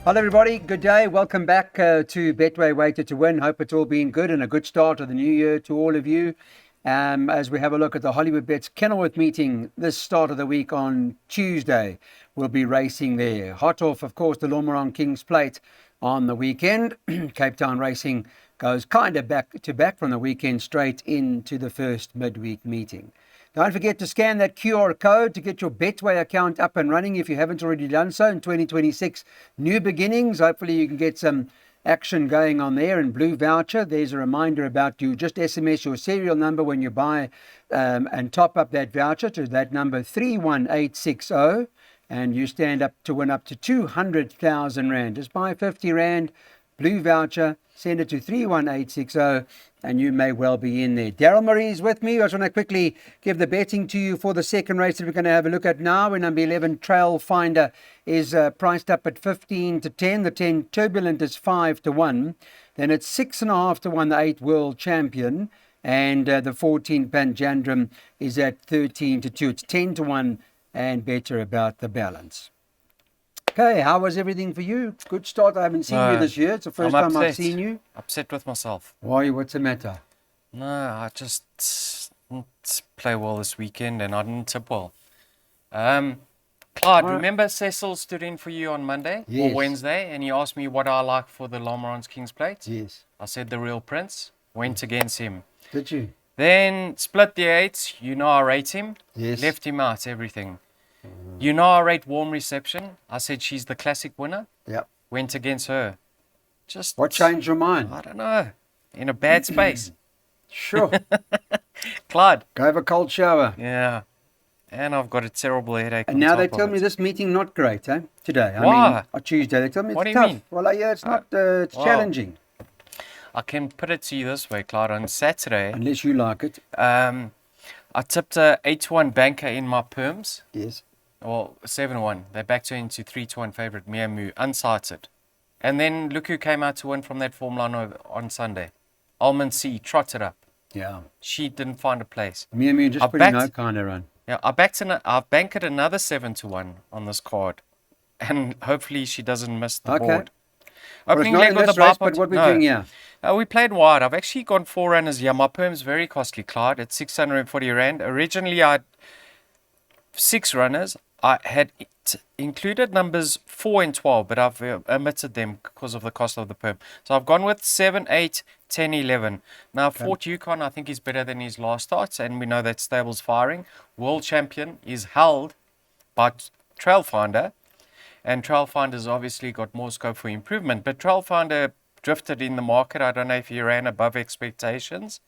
Hello, everybody. Good day. Welcome back to Betway Weighted to Win. Hope it's all been good and a good start of the new year to all of you. As we have a look at the Hollywood Bets Kenilworth meeting this start of the week on Tuesday, we'll be racing there. Hot off, of course, the Lormaron Kings Plate on the weekend. Cape Town racing goes kind of back to back from the weekend straight into the first midweek meeting. Don't forget to scan that QR code to get your Betway account up and running if you haven't already done so in 2026. New beginnings. Hopefully you can get some action going on there. And Blue Voucher, there's a reminder about you. Just SMS your serial number when you buy and top up that voucher to that number 31860. And you stand up to win up to 200,000 Rand. Just buy 50 Rand, Blue Voucher, send it to 31860. And you may well be in there. Daryl Murray is with me. I just want to quickly give the betting to you for the second race that we're going to have a look at now. Where number 11, Trail Finder, is priced up at 15 to 10. The 10, Turbulent, is 5 to 1. Then it's 6.5 to 1, the 8, World Champion. And the 14, Panjandrum, is at 13 to 2. It's 10 to 1 and better about the balance. Okay, how was everything for you? Good start. I haven't seen you this year. It's the first time I've seen you. Upset with myself. Why? What's the matter? No, I just didn't play well this weekend and I didn't tip well. Clyde, remember Cecil stood in for you on Monday or Wednesday and he asked me what I like for the Lormaron's King's Plate? Yes. I said the Real Prince. Went against him. Did you? Then split the 8s. You know I rate him. Yes. Left him out, everything. You know I rate Warm Reception. I said she's the classic winner. Yep. Went against her. Just what changed your mind? I don't know. In a bad space. Sure. Clyde. Go have a cold shower. Yeah. And I've got a terrible headache. And now they tell me this meeting not great, eh? Today. I Why? mean, on Tuesday. They tell me it's what do you tough. mean? Well, yeah, it's not. It's challenging. I can put it to you this way, Clyde. On Saturday, unless you like it. I tipped a 8-1 banker in my perms. Yes. Well, 7-1. They backed her into 3-1 favourite Miamu, unsighted. And then look who came out to win from that form line on Sunday. Almond C trotted up. Yeah. She didn't find a place. Miamu just put in no kind of run. Yeah, I've banked another 7-1 on this card. And hopefully she doesn't miss the board. Opening leg with the race, but what we're doing here? We played wide. I've actually gone 4 runners here. My perm's very costly, Clyde. It's 640 Rand. Originally, I had 6 runners. I had included numbers 4 and 12, but I've omitted them because of the cost of the perm. So I've gone with 7, 8, 10, 11. Now, Fort Yukon, I think, is better than his last starts, and we know that stable's firing. World champion is held by Trailfinder, and Trailfinder's obviously got more scope for improvement. But Trailfinder drifted in the market. I don't know if he ran above expectations.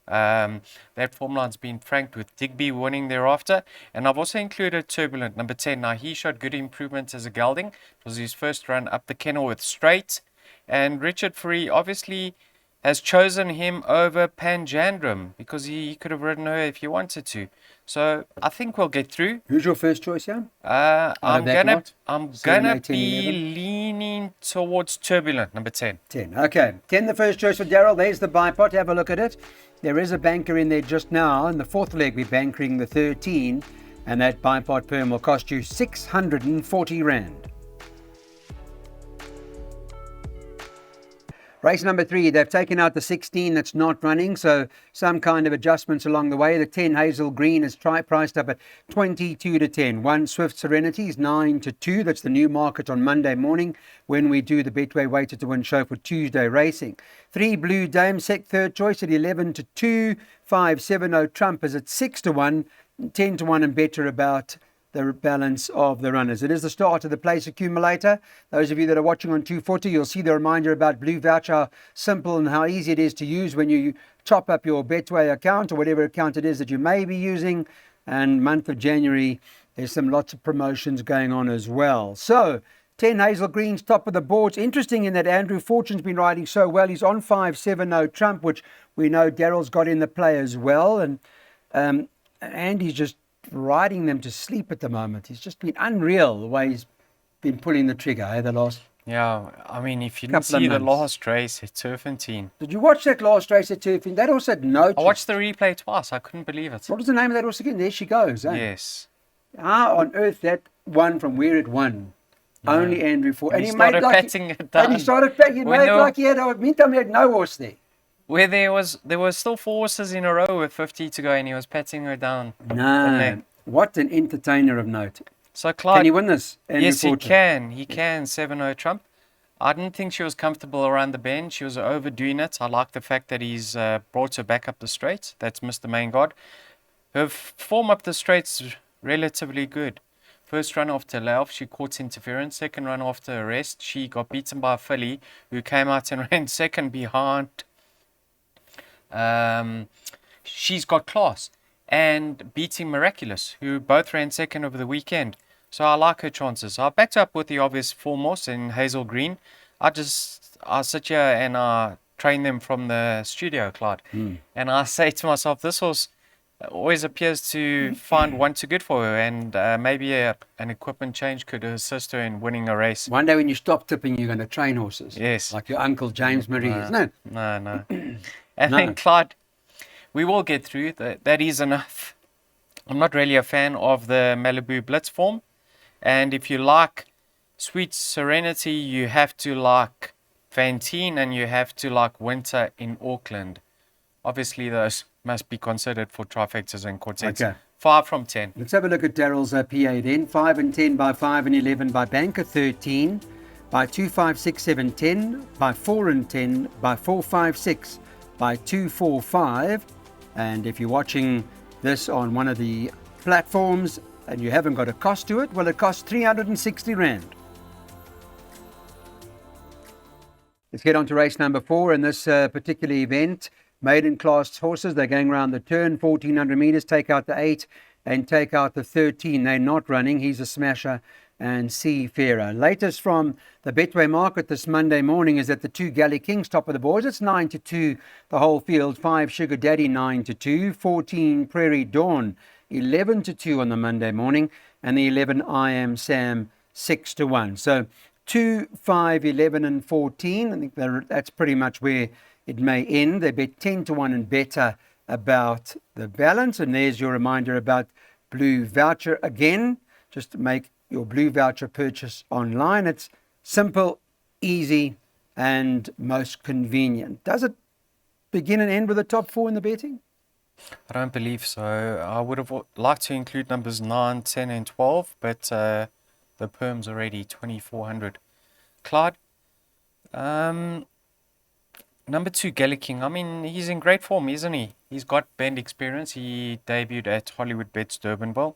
That form line's been franked with Digby winning thereafter. And I've also included Turbulent, number 10. Now, he showed good improvement as a gelding. It was his first run up the Kenilworth straight. And Richard Free obviously has chosen him over Panjandrum because he could have ridden her if he wanted to. So I think we'll get through. Who's your first choice, Jan? I'm gonna be 11? leaning towards Turbulent, number 10. 10. Okay. 10, the first choice for Daryl. There's the bipod. Have a look at it. There is a banker in there just now. In the fourth leg, we're bankering the 13. And that bipod perm will cost you 640 Rand. Race number 3, they've taken out the 16 that's not running, so some kind of adjustments along the way. The 10 Hazel Green is priced up at 22 to 10. 1 Swift Serenity is 9 to 2. That's the new market on Monday morning when we do the Betway Weighted to Win show for Tuesday racing. 3 Blue Dame, third choice at 11 to 2. 5 70 Trump is at 6 to 1. 10 to 1 and better about the balance of the runners. It is the start of the place accumulator. Those of you that are watching on 240, you'll see the reminder about Blue Voucher, how simple and how easy it is to use when you top up your Betway account or whatever account it is that you may be using. And month of January, there's lots of promotions going on as well. So 10 Hazel Green's top of the boards. Interesting in that Andrew Fortune's been riding so well. He's on 570 Trump, which we know Daryl's got in the play as well. And Andy's just riding them to sleep at the moment. He's just been unreal the way he's been pulling the trigger, the last Yeah, I mean, if you didn't see the last race at Turfentine. Did you watch that last race at Turfentine? That horse had no... I watched the replay twice. I couldn't believe it. What was the name of that horse again? There she goes, eh? Yes. How on earth that won from where it won? Only Andrew Ford. And he started patting it down. And he started patting it. Made like he had, meantime he had no horse there. Where there were still 4 horses in a row with 50 to go, and he was patting her down. No. What an entertainer of note. So Clyde, can he win this? Andrew yes, Ford? he can. He can. 7-0 Trump. I didn't think she was comfortable around the bend. She was overdoing it. I like the fact that he's brought her back up the straight. That's Mr. Main God. Her form up the straight's relatively good. First run after layoff, she caught interference. Second run after arrest, she got beaten by a filly who came out and ran second behind. She's got class. And beating Miraculous, who both ran second over the weekend. So I like her chances. I backed up with the obvious foremost in Hazel Green. I sit here and I train them from the studio, Clyde. And I say to myself, this horse always appears to find one too good for her, and maybe an equipment change could assist her in winning a race. One day when you stop tipping, you're going to train horses. Yes. Like your uncle James Marie, isn't it? No. And then, Clyde, we will get through. That is enough. I'm not really a fan of the Malibu Blitz form. And if you like Sweet Serenity, you have to like Fantine, and you have to like Winter in Auckland. Obviously, those must be considered for trifectas and quartets. Okay. 5 from 10. Let's have a look at Daryl's PA then. 5 and 10 by 5 and 11 by Banker 13, by 2, 5, 6, 7, 10, by 4 and 10, by 4, 5, 6, by 2, 4, 5. And if you're watching this on one of the platforms and you haven't got a cost to it, well, it costs 360 Rand. Let's get on to race number 4 in this particular event. Maiden class horses, they're going around the turn, 1400 meters, take out the 8 and take out the 13. They're not running. He's a smasher and Seafarer. Latest from the Betway market this Monday morning is that the 2 Galley Kings top of the boards. It's 9-2 the whole field. 5 Sugar Daddy 9-2, 14 Prairie Dawn 11-2 on the Monday morning, and the 11 I Am Sam 6-1. So 2, 5, 11 and 14. I think that's pretty much where it may end. They bet 10-1 and better about the balance. And there's your reminder about Blue Voucher again. Just to make your Blue Voucher purchase online. It's simple, easy, and most convenient. Does it begin and end with the top 4 in the betting? I don't believe so. I would have liked to include numbers 9, 10, and 12, but the perm's already 2,400. Clyde, number 2, Galley King. I mean, he's in great form, isn't he? He's got bend experience. He debuted at Hollywood Bets Durbanville.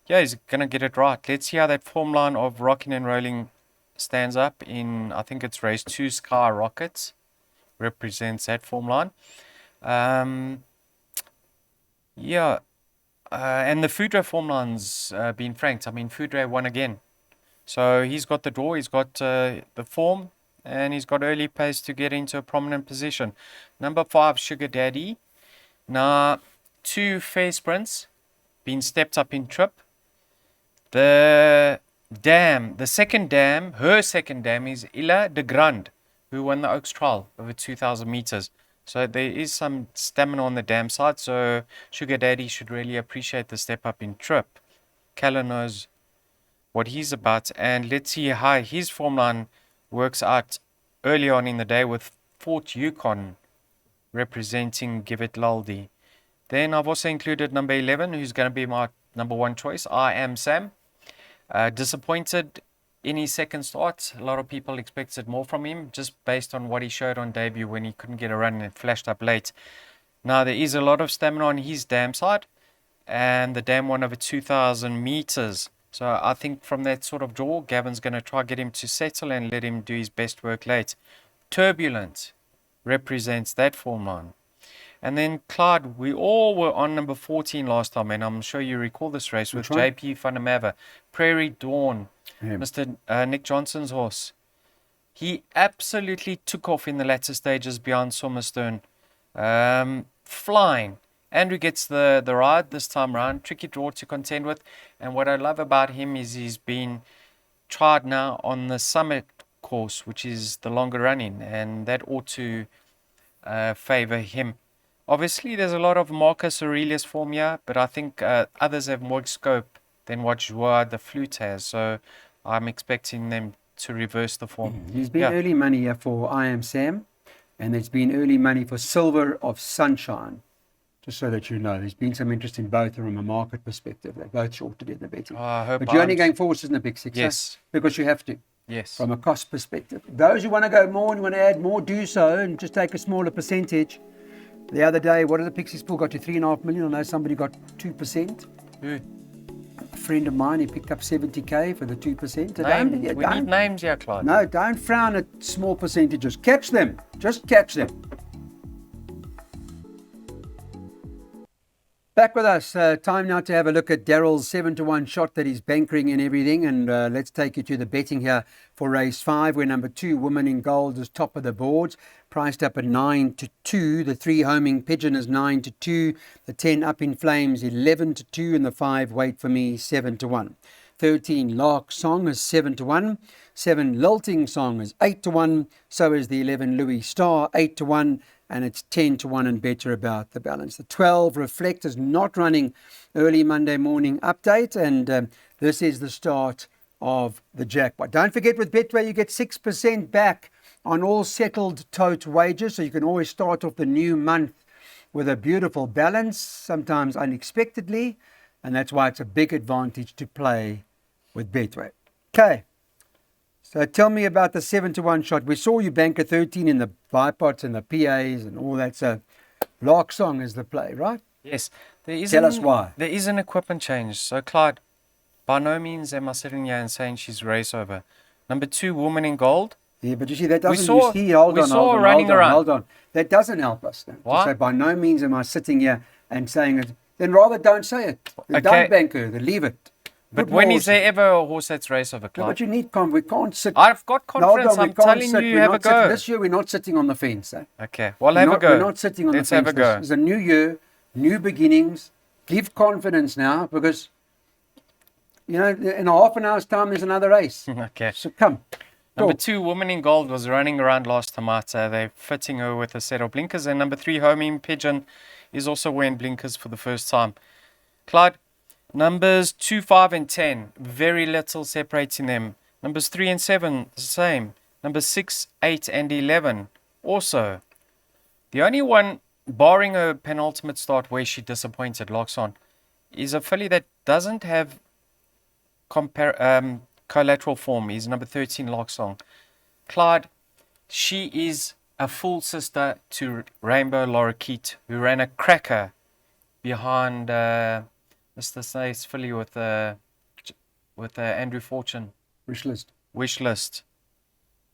Yeah, he's going to get it right. Let's see how that form line of Rocking and Rolling stands up in, I think it's race 2, Sky Rockets. Represents that form line. And the Foudre form line's been franked. I mean, Foudre won again. So he's got the draw, he's got the form, and he's got early pace to get into a prominent position. Number 5, Sugar Daddy. Now, 2 Fair Sprints, been stepped up in trip. Her second dam is Illa de Grande, who won the Oaks Trial over 2,000 meters. So there is some stamina on the dam side, so Sugar Daddy should really appreciate the step up in trip. Calla knows what he's about, and let's see how his form line works out early on in the day with Fort Yukon representing Give It Laldi. Then I've also included number 11, who's going to be my number 1 choice, I Am Sam. Disappointed in his second start. A lot of people expected more from him just based on what he showed on debut when he couldn't get a run and it flashed up late. Now, there is a lot of stamina on his dam side, and the dam won over 2,000 meters. So I think from that sort of draw, Gavin's going to try get him to settle and let him do his best work late. Turbulent represents that form line. And then, Clyde, we all were on number 14 last time, and I'm sure you recall this race with JP van der Merwe. Prairie Dawn, Mr. Nick Johnson's horse. He absolutely took off in the latter stages beyond Somerstone. Flying. Andrew gets the ride this time round. Tricky draw to contend with. And what I love about him is he's been tried now on the Summit course, which is the longer running, and that ought to favour him. Obviously, there's a lot of Marcus Aurelius form here, but I think others have more scope than what Joie de Flute has. So I'm expecting them to reverse the form. There's been early money here for I Am Sam, and there's been early money for Silver of Sunshine. Just so that you know, there's been some interest in both from a market perspective. They're both shorted in the betting. I hope But you're only going forwards in the big six, Yes. because you have to, Yes. from a cost perspective. Those who want to go more and want to add more, do so, and just take a smaller percentage. The other day, what did the Pixies pull? Got to 3.5 million. I know somebody got 2%. Who? A friend of mine, he picked up 70k for the 2%. We need names here, Clyde. No, don't frown at small percentages. Catch them. Just catch them. Back with us. Time now to have a look at Daryl's 7-1 shot that he's bankering and everything. And let's take you to the betting here for race 5, where number 2, Woman in Gold, is top of the boards, priced up at 9-2. The 3, Homing Pigeon, is 9-2. The 10, Up in Flames, 11-2. And the 5, Wait for Me, 7-1. 13, Lark Song, is 7-1. 7, Lilting Song, is 8-1. So is the 11, Louis Star, 8-1. And it's 10-1 and better about the balance. The 12, Reflect, is not running early Monday morning update. And this is the start of the jackpot. Don't forget, with Betway, you get 6% back on all settled tote wages. So you can always start off the new month with a beautiful balance, sometimes unexpectedly. And that's why it's a big advantage to play with Betway. Okay. So tell me about the 7-1 shot. We saw you bank a 13 in the bipods and the PAs and all that. So Lark Song is the play, right? Yes. Tell us why. There is an equipment change. So, Clyde, by no means am I sitting here and saying she's race over. Number 2, Woman in Gold. Yeah, but you see, that doesn't... Hold on. That doesn't help us. Why? To say, by no means am I sitting here and saying it. Then rather don't say it. Then don't bank her. Then leave it. But when is there ever a horse that's race over, Clyde? No, but you need we can't sit... I've got confidence. I'm telling you, have a go. This year, we're not sitting on the fence. Okay, well, have a go. We're not sitting on the fence. Let's have a go. It's a new year, new beginnings. Give confidence now, because, you know, in a half an hour's time, there's another race. Okay. So come. Number 2, Woman in Gold, was running around last Tamata. They're fitting her with a set of blinkers. And number 3, Homing Pigeon, is also wearing blinkers for the first time. Clyde, numbers 2, 5, and 10, very little separating them. Numbers 3 and 7, the same. Numbers 6, 8, and 11, also. The only one, barring her penultimate start where she disappointed, locks on, is a filly that doesn't have collateral form. Is number 13, Lark Song. Clyde, she is a full sister to Rainbow Lorikeet, who ran a cracker behind Mr. Snaith's filly with Andrew Fortune. Wish list.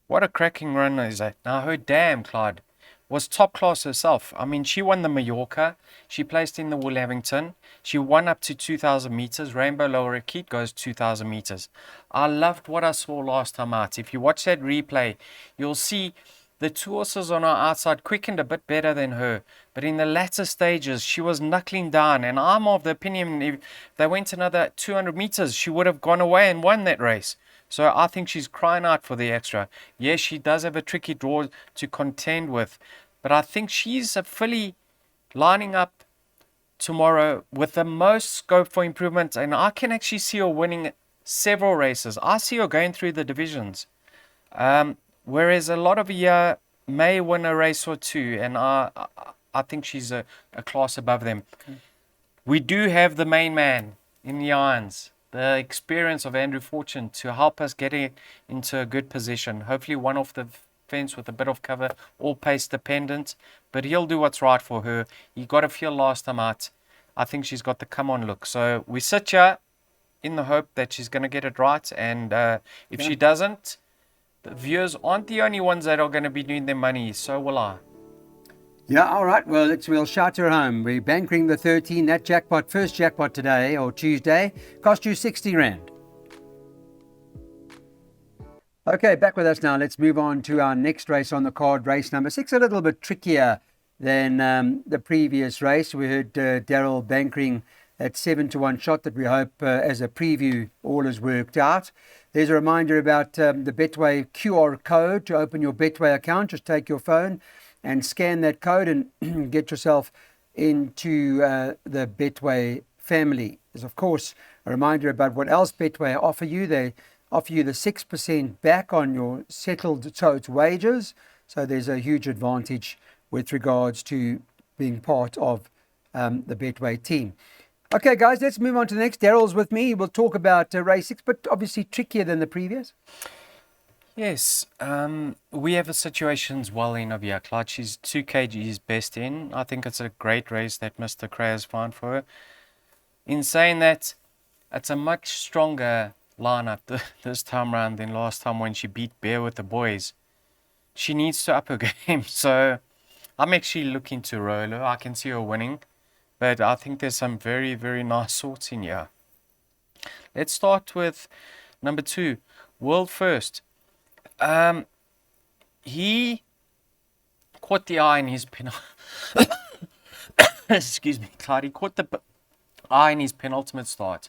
What a cracking run is that. Now her dam, Clyde, was top class herself. I mean, she won the Mallorca. She placed in the Woolhampton. She won up to 2,000 meters. Rainbow Lorikeet goes 2,000 meters. I loved what I saw last time out. If you watch that replay, you'll see the 2 horses on her outside quickened a bit better than her. But in the latter stages, she was knuckling down. And I'm of the opinion if they went another 200 meters, she would have gone away and won that race. So I think she's crying out for the extra. Yes, she does have a tricky draw to contend with. But I think she's a filly lining up tomorrow with the most scope for improvement. And I can actually see her winning several races. I see her going through the divisions. Whereas a lot of you may win a race or two. And I think she's a class above them. Okay. We do have the main man in the irons. The experience of Andrew Fortune to help us get it into a good position. Hopefully one off the fence with a bit of cover, all pace dependent. But he'll do what's right for her. He got a feel last time out. I think she's got the come on look. So we sit here in the hope that she's going to get it right. And if she doesn't, the viewers aren't the only ones that are going to be doing their money. So will I. Yeah, all right. Well, we'll shout her home. We're bankering the 13. That jackpot, first jackpot today or Tuesday, cost you 60 Rand. Okay, back with us now. Let's move on to our next race on the card, race number 6. A little bit trickier than the previous race. We heard Daryl bankering at 7-1 shot that we hope as a preview all has worked out. There's a reminder about the Betway QR code to open your Betway account. Just take your phone and scan that code and get yourself into the Betway family. There's, of course, a reminder about what else Betway offer you. They offer you the 6% back on your settled tote wages. So there's a huge advantage with regards to being part of the Betway team. Okay, guys, let's move on to the next. Daryl's with me. We'll talk about race 6, but obviously trickier than the previous. Yes, we have a situations well in over here. Clyde, she's 2 kgs best in. I think it's a great race that Mr. Cray has found for her. In saying that, it's a much stronger lineup this time around than last time when she beat Bear with the boys. She needs to up her game, so I'm actually looking to roll her. I can see her winning, but I think there's some very, very nice sorts in here. Let's start with number 2, World First. He caught the eye in his excuse me, Clyde. He caught the eye in his penultimate start.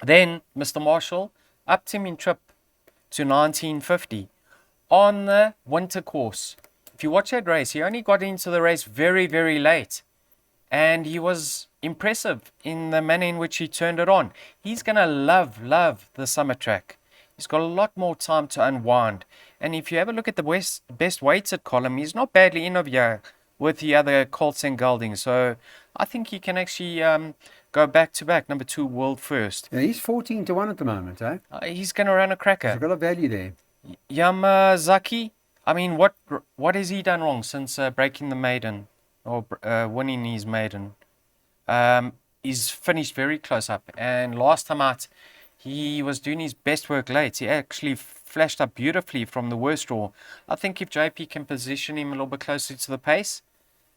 Then Mr. Marshall upped him in trip to 1950 on the winter course. If you watch that race, he only got into the race very, very late. And he was impressive in the manner in which he turned it on. He's going to love the summer track. He's got a lot more time to unwind. And if you have a look at the best weighted column, he's not badly in over here with the other Colts and Goldings. So I think he can actually go back to back. Number 2, World First. Yeah, he's 14 to 1 at the moment, eh? He's going to run a cracker. There's a lot of value there. Yamazaki, I mean, what has he done wrong since breaking the maiden or winning his maiden? He's finished very close up. And last time out, he was doing his best work late. He actually flashed up beautifully from the worst draw. I think if JP can position him a little bit closer to the pace,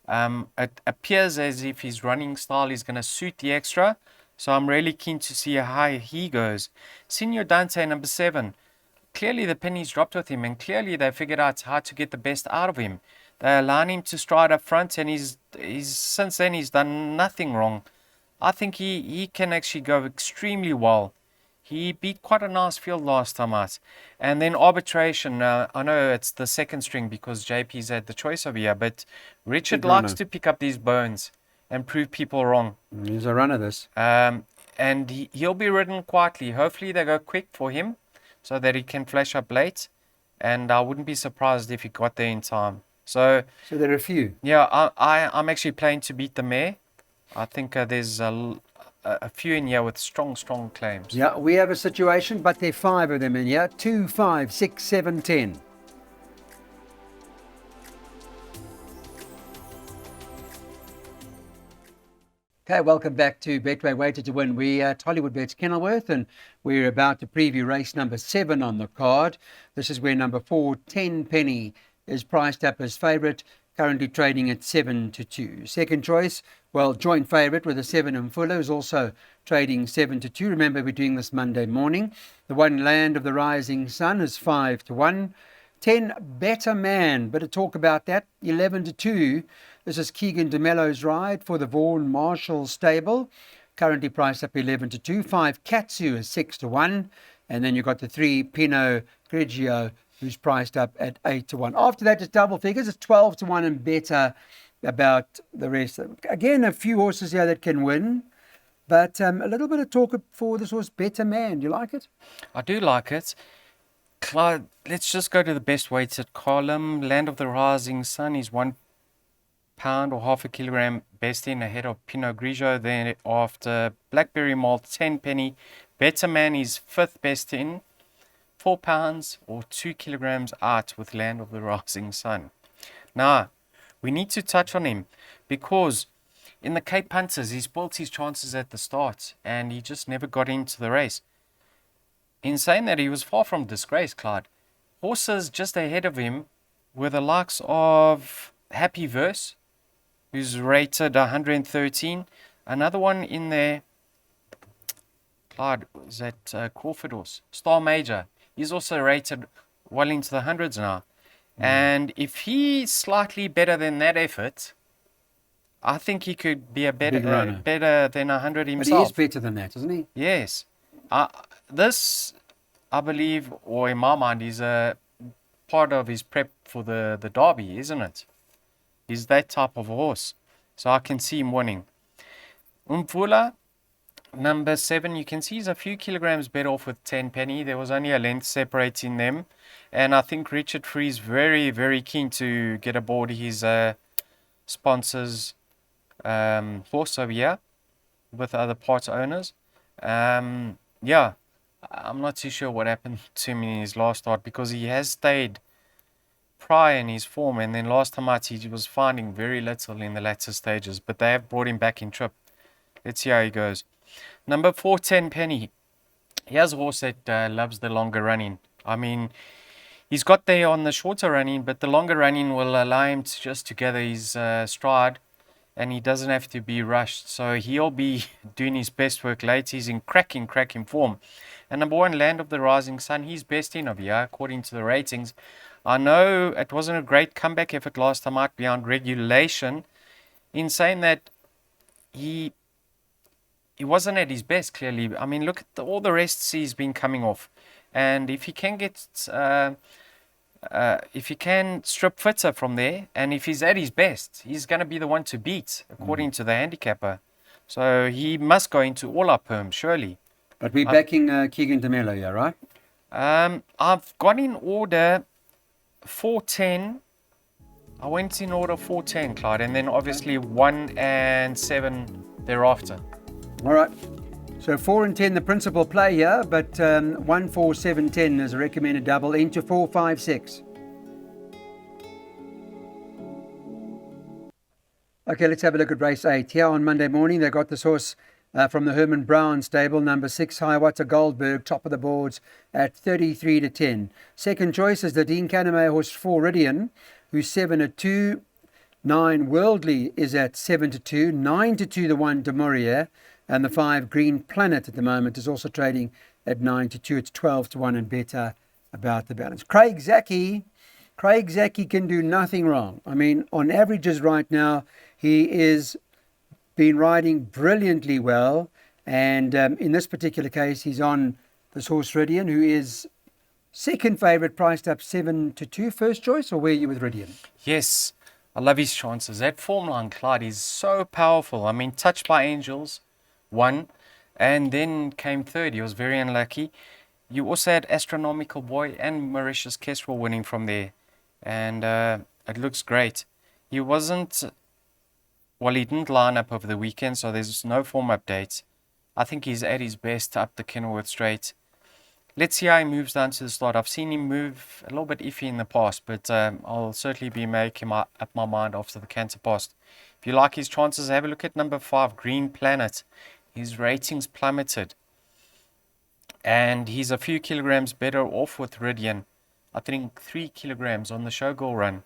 it appears as if his running style is going to suit the extra. So I'm really keen to see how he goes. Senior Dante, number 7. Clearly the pennies dropped with him, and clearly they figured out how to get the best out of him. They allowed him to stride up front, and he's since then he's done nothing wrong. I think he can actually go extremely well. He beat quite a nice field last time out. And then Arbitration, I know it's the second string because JP's had the choice over here, but Richard likes to pick up these bones and prove people wrong. He's a runner, this. And he'll be ridden quietly. Hopefully they go quick for him so that he can flash up late. And I wouldn't be surprised if he got there in time. So there are a few. Yeah, I'm actually playing to beat the mare. I think there's a few in here with strong claims. Yeah, we have a situation, but there are 5 of them in here. 2, 5, 6, 7, 10. Okay, welcome back to Betway Weighted to Win. We're at Hollywood Bets Kenilworth, and we're about to preview race number 7 on the card. This is where number 4, 10 Penny, is priced up as favourite, currently trading at 7 to 2. Second choice, well, joint favourite with a 7 in Fuller, is also trading 7 to 2. Remember, we're doing this Monday morning. The 1 Land of the Rising Sun is 5 to 1. 10 Better Man, better talk about that, 11 to 2. This is Keegan DeMello's ride for the Vaughan Marshall stable, currently priced up 11 to 2. 5 Katsu is 6 to 1. And then you've got the 3 Pinot Grigio, who's priced up at 8 to 1. After that, it's double figures. It's 12 to 1 and better about the rest. Again, a few horses here that can win. But a little bit of talk for this horse, Better Man. Do you like it? I do like it. Clyde, let's just go to the best weighted column. Land of the Rising Sun is 1 pound or half a kilogram best in ahead of Pinot Grigio. Then after Blackberry Malt, 10 penny. Better Man is 5th best in, 4 pounds or 2 kilograms out with Land of the Rising Sun. Now, we need to touch on him because in the Cape Hunters, he spoilt his chances at the start and he just never got into the race. In saying that, he was far from disgrace, Clyde. Horses just ahead of him were the likes of Happy Verse, who's rated 113. Another one in there, Clyde, was that Crawford horse? Star Major. He's also rated well into the hundreds now. And if he's slightly better than that effort, I think he could be a better than 100 himself. But he is better than that, isn't he? Yes. This, I believe, or in my mind, is a part of his prep for the Derby, isn't it? He's that type of horse. So I can see him winning. Umvula, Number 7, you can see he's a few kilograms better off with 10 penny. There was only a length separating them. And I think Richard Free's very, very keen to get aboard his sponsors horse over here with other part owners. Yeah, I'm not too sure what happened to him in his last start, because he has stayed prior in his form, and then last time out he was finding very little in the latter stages, but they have brought him back in trip. Let's see how he goes. Number 4, 10 penny. He has a horse that loves the longer running. I mean, he's got there on the shorter running, but the longer running will allow him to gather his stride, and he doesn't have to be rushed. So he'll be doing his best work late. He's in cracking form. And number 1, Land of the Rising Sun, he's best in of here, according to the ratings. I know it wasn't a great comeback effort last time out beyond regulation, in saying that he wasn't at his best, clearly. I mean, look at all the rests he's been coming off. And if he can get... if he can strip fitter from there, and if he's at his best, he's going to be the one to beat, according to the handicapper. So he must go into all up perm, surely. But we're backing Keegan DeMello here, right? I've got in order 410. I went in order 410, Clyde, and then obviously 1 and 7 thereafter. All right. So 4 and 10, the principal play here, but 1, 4, 7, 10 is a recommended double into 4, 5, 6. Okay, let's have a look at race 8. Here on Monday morning, they got this horse from the Herman Brown stable, number 6, Hiawatha Goldberg, top of the boards at 33 to 10. Second choice is the Dean Caname horse Floridian, who's 7 at 2. 9, Worldly, is at 7 to 2. 9 to 2, the 1, Demurier. And the 5, Green Planet, at the moment is also trading at 9 to 2. It's 12 to 1 and better about the balance. Craig Zaki can do nothing wrong. I mean, on averages right now, he is been riding brilliantly well. And in this particular case, he's on this horse Ridian, who is second favourite, priced up 7 to 2. First choice, or where are you with Ridian? Yes, I love his chances. That form line, Clyde, is so powerful. I mean, Touched by Angels won, and then came third. He was very unlucky. You also had Astronomical Boy and Mauritius Kestrel winning from there, and it looks great. He didn't line up over the weekend, so there's no form updates. I think he's at his best up the Kenilworth Straight. Let's see how he moves down to the slot. I've seen him move a little bit iffy in the past, but I'll certainly be making up my mind after the Canter Post. If you like his chances, have a look at number 5, Green Planet. His ratings plummeted, and he's a few kilograms better off with Ridian. I think 3 kilograms on the Showgirl run.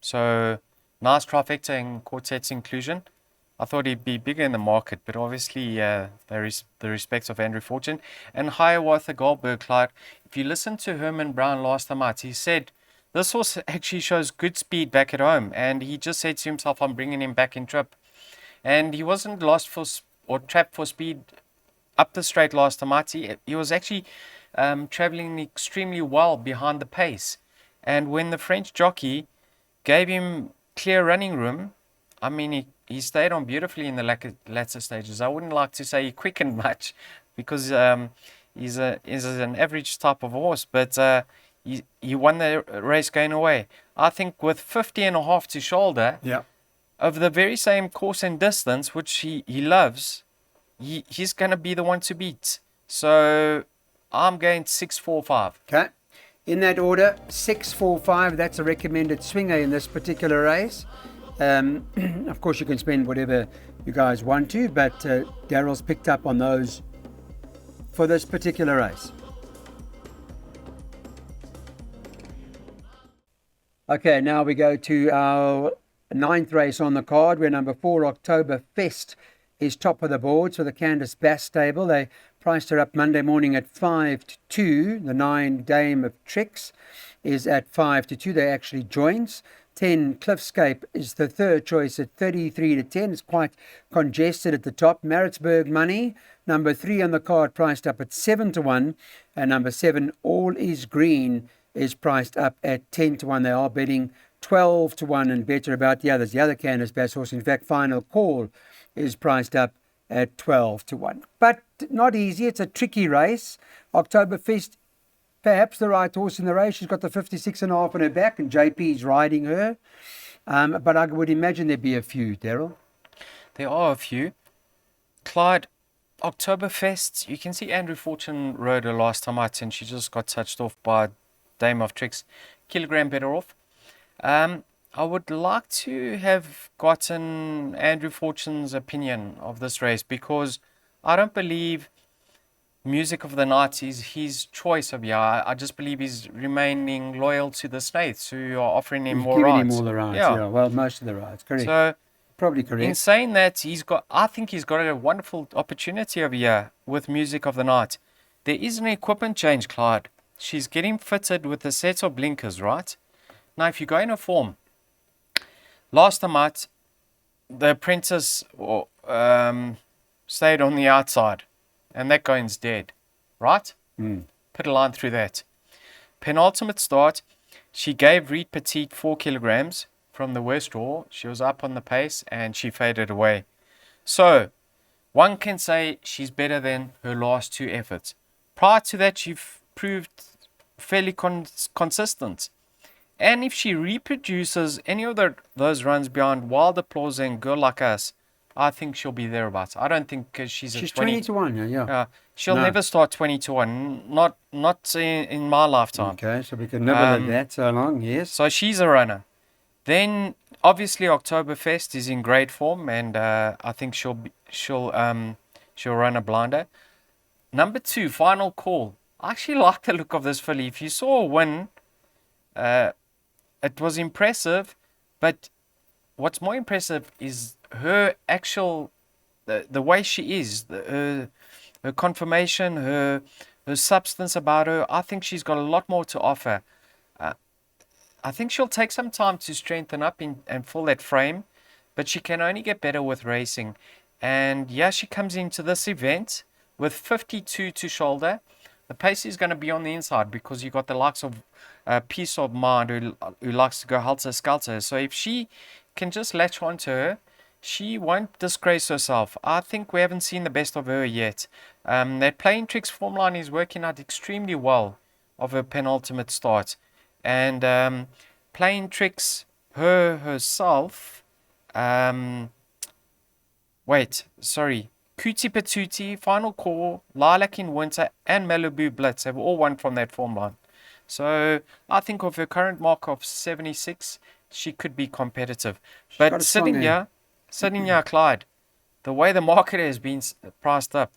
So nice trifecta in Quartet's inclusion. I thought he'd be bigger in the market, but obviously there is the respect of Andrew Fortune. And Hiawatha Goldberg, Clyde, if you listen to Herman Brown last time out, he said this horse actually shows good speed back at home, and he just said to himself, I'm bringing him back in trip. And he wasn't lost or trapped for speed up the straight last time out. He was actually travelling extremely well behind the pace. And when the French jockey gave him clear running room, I mean, he stayed on beautifully in the latter stages. I wouldn't like to say he quickened much, because he's an average type of horse, but he won the race going away. I think with 50.5 to shoulder, of the very same course and distance, which he loves, he's going to be the one to beat. So I'm going 6-4-5. Okay. In that order, 6-4-5, that's a recommended swinger in this particular race. Of course, you can spend whatever you guys want to, but Daryl's picked up on those for this particular race. Okay, now we go to our 9th race on the card, where number 4, October Fest, is top of the boards for the Candice Bass stable. They priced her up Monday morning at 5 to 2. The 9, Dame of Tricks, is at 5 to 2. They actually joins. 10, Cliffscape, is the third choice at 33 to 10. It's quite congested at the top. Maritzburg Money, number 3 on the card, priced up at 7 to 1. And number 7, All Is Green, is priced up at 10 to 1. They are betting 12 to 1 and better about the others. The other Candice Bass horse, in fact, Final Call, is priced up at 12 to 1. But not easy. It's a tricky race. Oktoberfest, perhaps the right horse in the race. She's got the 56.5 on her back, and JP's riding her. But I would imagine there'd be a few, Daryl. There are a few. Clyde, Oktoberfest, you can see Andrew Fortune rode her last time out and she just got touched off by Dame of Tricks. Kilogram better off. I would like to have gotten Andrew Fortune's opinion of this race because I don't believe Music of the Night is his choice of I just believe he's remaining loyal to the Snaiths who are offering him more rides. Giving him all the rides, yeah. Well, most of the rides, correct. So, probably correct. in saying that, I think he's got a wonderful opportunity over here with Music of the Night. There is an equipment change, Clyde. She's getting fitted with a set of blinkers, right? Now, if you go in a form, last time out, the apprentice stayed on the outside, and that going's dead, right? Put a line through that. Penultimate start, she gave Reed Petit 4 kilograms from the West Draw. She was up on the pace, and she faded away. So, one can say she's better than her last two efforts. Prior to that, she proved fairly consistent. And if she reproduces any of those runs beyond Wild Applause and Girl Like Us, I think she'll be thereabouts. I don't think she's 20 to 1, yeah. She'll never start 20 to 1. Not in my lifetime. Okay, so we can nibble at that so long, yes. So she's a runner. Then obviously Oktoberfest is in great form, and I think she'll run a blinder. Number 2, Final Call. I actually like the look of this filly. If you saw a win, it was impressive, but what's more impressive is her actual, the way she is, her conformation, her substance about her. I think she's got a lot more to offer. I think she'll take some time to strengthen up and fill that frame, but she can only get better with racing. And yeah, she comes into this event with 52 to shoulder. The pace is going to be on the inside because you got the likes of Peace of Mind who likes to go helter-skelter. So if she can just latch onto her, she won't disgrace herself. I think we haven't seen the best of her yet. That Playing Tricks form line is working out extremely well of her penultimate start. And Playing Tricks, herself, Cootie Patootie, Final Call, Lilac in Winter, and Malibu Blitz have all won from that form line. So I think with her current mark of 76, she could be competitive. But sitting here, Clyde, the way the market has been priced up,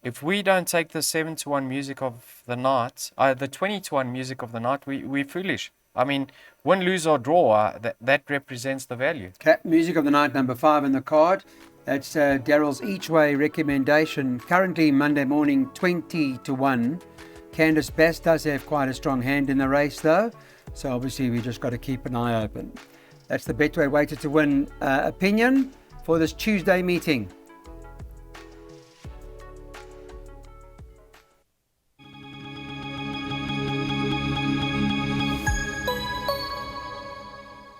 if we don't take the 7 to 1 Music of the Night, the 20 to 1 Music of the Night, we're foolish. I mean, win, lose or draw, that represents the value. Okay, Music of the Night, number 5 in the card. That's Daryl's each way recommendation. Currently Monday morning, 20 to 1. Candice Bass does have quite a strong hand in the race though. So obviously we just got to keep an eye open. That's the Betway Weighted to Win opinion for this Tuesday meeting.